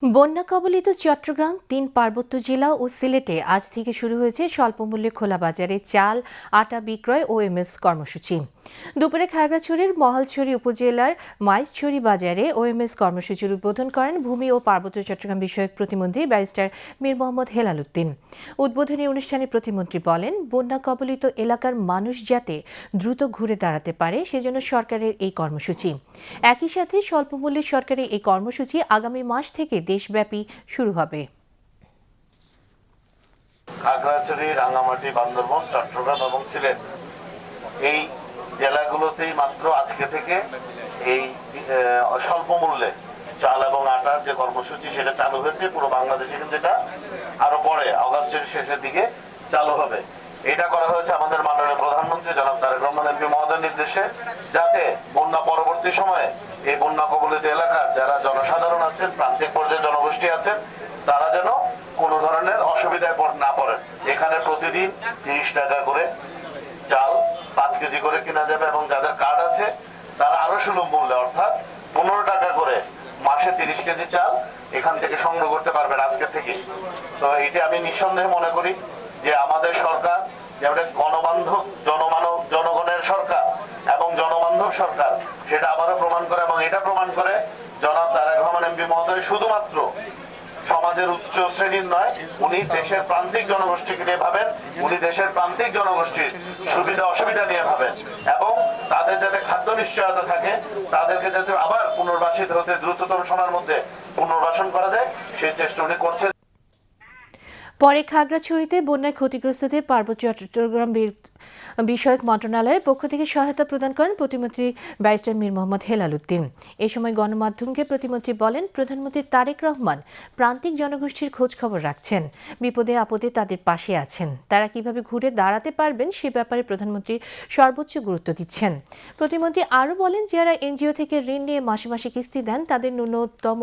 বন্যা কবলিত চট্টগ্রাম, ৩ পার্বত্য জেলা ও সিলেটে আজ থেকে শুরু হয়েছে স্বল্পমূল্যে খোলা বাজারে চাল, আটা বিক্রয় ও ওএমএস কর্মসূচি। দুপুরে খাগড়াছড়ির মহালছড়ি উপজেলার মাইজছড়ি বাজারে ওএমএস কর্মসূচির উদ্বোধন করেন ভূমি ও পার্বত্য চট্টগ্রাম বিষয়ক প্রতিমন্ত্রী ব্যারিস্টার মীর মোহাম্মদ হেলাল উদ্দিন। উদ্বোধনী অনুষ্ঠানে প্রতিমন্ত্রী বলেন, বন্যা কবলিত এলাকার মানুষ যাতে দ্রুত ঘুরে দাঁড়াতে পারে সেজন্য সরকারের এই কর্মসূচি। একই সাথে স্বল্পমূল্যে সরকারের এই কর্মসূচি আগামী মাস থেকে দেশব্যাপী শুরু হবে। খাগড়াছড়ি, রাঙ্গামাটি, বান্দরবান, চট্টগ্রাম এবং সিলেট এই জেলাগুলোতেই মাত্র আজকে থেকে এই স্বল্প মূল্যে চাল এবং আটার যে কর্মসূচি সেটা চালু হয়েছে। পুরো বাংলাদেশে কিন্তু এটা আরো পরে আগস্টের শেষের দিকে চালু হবে। এটা করা হয়েছে আমাদের মাননীয় প্রধানমন্ত্রী জনাব তারেক রহমান এমপি মহোদয়ের নির্দেশে, যাতে বন্যা পরবর্তী সময়ে এই বন্যা কবলিত এলাকার যারা জনসাধারণ আছেন, প্রান্তিক পর্যায়ে জনগোষ্ঠী আছেন, তারা যেন কোনো ধরনের অসুবিধায় না পড়েন। এখানে প্রতিদিন 30 টাকা করে চাল 5 কেজি করে কেনা যাবে এবং যাদের কার্ড আছে তারা আরো সুলভ মূল্যে অর্থাৎ 15 টাকা করে মাসে 30 কেজি চাল এখান থেকে সংগ্রহ করতে পারবেন আজকে থেকে। তো এটা আমি নিঃসন্দেহে মনে করি যে আমাদের সরকার যেটা গণবান্ধব, জনগণের সরকার এবং জনবান্ধব সরকার, সেটা আবারও প্রমাণ করে। এবং এটা প্রমাণ করে জনাব তারেক রহমান এমপি মহোদয় শুধুমাত্র সমাজের উচ্চ শ্রেণীর নয়, উনি দেশের প্রান্তিক জনগোষ্ঠীকে নিয়ে ভাবেন, উনি দেশের প্রান্তিক জনগোষ্ঠীর সুবিধা অসুবিধা নিয়ে ভাবেন এবং তাদের যাতে খাদ্য নিশ্চয়তা থাকে, তাদেরকে যাতে আবার পুনর্বাসিত হতে দ্রুততম সময়ের মধ্যে পুনর্বাসন করা যায় সেই চেষ্টা উনি করছেন। পরে খাগড়াছড়িতে বন্যায় ক্ষতিগ্রস্তদের পার্বত্য চট্টগ্রাম বিষয়ক মন্ত্রণালয়ের পক্ষ থেকে সহায়তা প্রদান করেন প্রতিমন্ত্রী ব্যারিস্টার মীর মোহাম্মদ হেলাল উদ্দিন। এ সময় গণমাধ্যমকে প্রতিমন্ত্রী বলেন, প্রধানমন্ত্রী তারেক রহমান প্রান্তিক জনগোষ্ঠীর খোঁজ খবর রাখছেন, বিপদে আপদে তাদের পাশে আছেন। তারা কিভাবে ঘুরে দাঁড়াতে পারবেন সে ব্যাপারে প্রধানমন্ত্রী সর্বোচ্চ গুরুত্ব দিচ্ছেন। প্রতিমন্ত্রী আরও বলেন, যারা এনজিও থেকে ঋণ নিয়ে মাসে মাসে কিস্তি দেন তাদের ন্যূনতম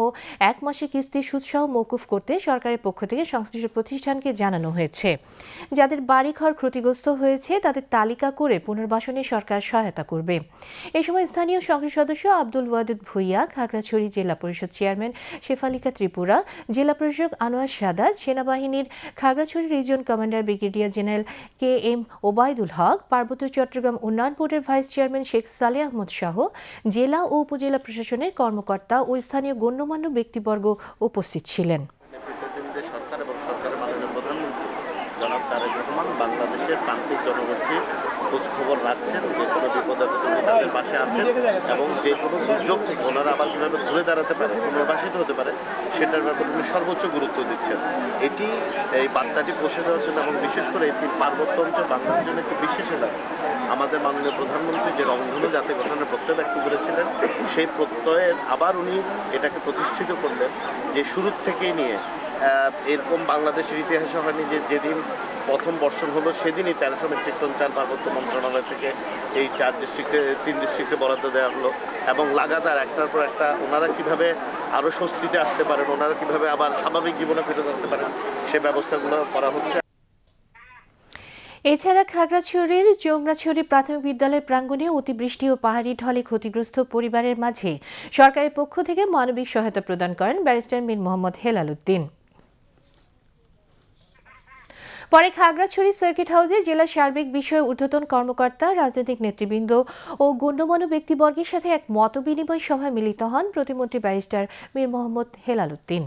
1 মাসের কিস্তি সুদসহ মওকুফ করতে সরকারের পক্ষ থেকে সংশ্লিষ্ট প্রতিষ্ঠানকে জানানো হয়েছে। যাদের বাড়িঘর ক্ষতিগ্রস্ত হয়েছে তাদের তালিকা করে পুনর্বাসনে সরকার সহায়তা করবে। এই সময় স্থানীয় সংসদ সদস্য আব্দুল ওয়াদুদ ভুইয়া, খাগড়াছড়ি জেলা পরিষদ চেয়ারম্যান শেফালিকা ত্রিপুরা, জেলা প্রশাসক আনোয়ার সাদাত, সেনাবাহিনীর Khagrachhari region commander brigadier general KM Obaidul Hoque, পার্বত্য চট্টগ্রাম উন্নয়ন বোর্ডের ভাইস চেয়ারম্যান শেখ সালেহ আহমদ সহ জেলা ও উপজেলা প্রশাসনের কর্মকর্তা ও স্থানীয় গণ্যমান্য ব্যক্তিবর্গ উপস্থিত ছিলেন। জনাব তারেক রহমান বাংলাদেশের প্রান্তিক জনগোষ্ঠীর খোঁজ খবর রাখছেন, যে কোনো বিপদে তাদের পাশে আছেন এবং যে কোনো দুর্যোগ থেকে ওনারা আবার কীভাবে ঘুরে দাঁড়াতে পারে, পুনর্বাসিত হতে পারে সেটার ব্যাপারে উনি সর্বোচ্চ গুরুত্ব দিচ্ছেন। এটি এই বার্তাটি পৌঁছে দেওয়ার জন্য এবং বিশেষ করে এটি পার্বত্য অঞ্চল বাংলার জন্য একটি বিশেষ এলাকা। আমাদের মাননীয় প্রধানমন্ত্রী যে রংধনু জাতি গঠনের প্রত্যয় ব্যক্ত করেছিলেন, সেই প্রত্যয়ের আবার উনি এটাকে প্রতিষ্ঠিত করলেন যে শুরুর থেকেই নিয়ে এরকম বাংলাদেশের ইতিহাসে হয়নি যে যেদিন প্রথম বর্ষণ হলো সেদিনই 1300 মেট্রিক টন চাল পার্বত্য মন্ত্রণালয় থেকে এই 3 ডিস্ট্রিক্টে বরাদ্দ দেওয়া হলো এবং লাগাতার একটার পর একটা ওনারা কীভাবে আরও স্বস্তিতে আসতে পারেন, ওনারা কীভাবে আবার স্বাভাবিক জীবনে ফেরত আসতে পারেন সে ব্যবস্থাগুলো করা হচ্ছে। এছাড়া খাগড়াছড়ির চৌংরাছড়ি প্রাথমিক বিদ্যালয় প্রাঙ্গণে অতিবৃষ্টি ও পাহাড়ি ঢলে ক্ষতিগ্রস্ত পরিবারের মাঝে সরকারের পক্ষ থেকে মানবিক সহায়তা প্রদান করেন ব্যারিস্টার মীর মোহাম্মদ হেলাল উদ্দিন। পরে খাগড়াছড়ি সার্কিট হাউসে জেলা সার্বিক বিষয়ে ঊর্ধ্বতন কর্মকর্তা, রাজনৈতিক নেতৃবৃন্দ ও গণ্যমান্য ব্যক্তিবর্গের সাথে এক মতবিনিময় সভায় মিলিত হন প্রতিমন্ত্রী ব্যারিস্টার মীর মোহাম্মদ হেলাল উদ্দিন।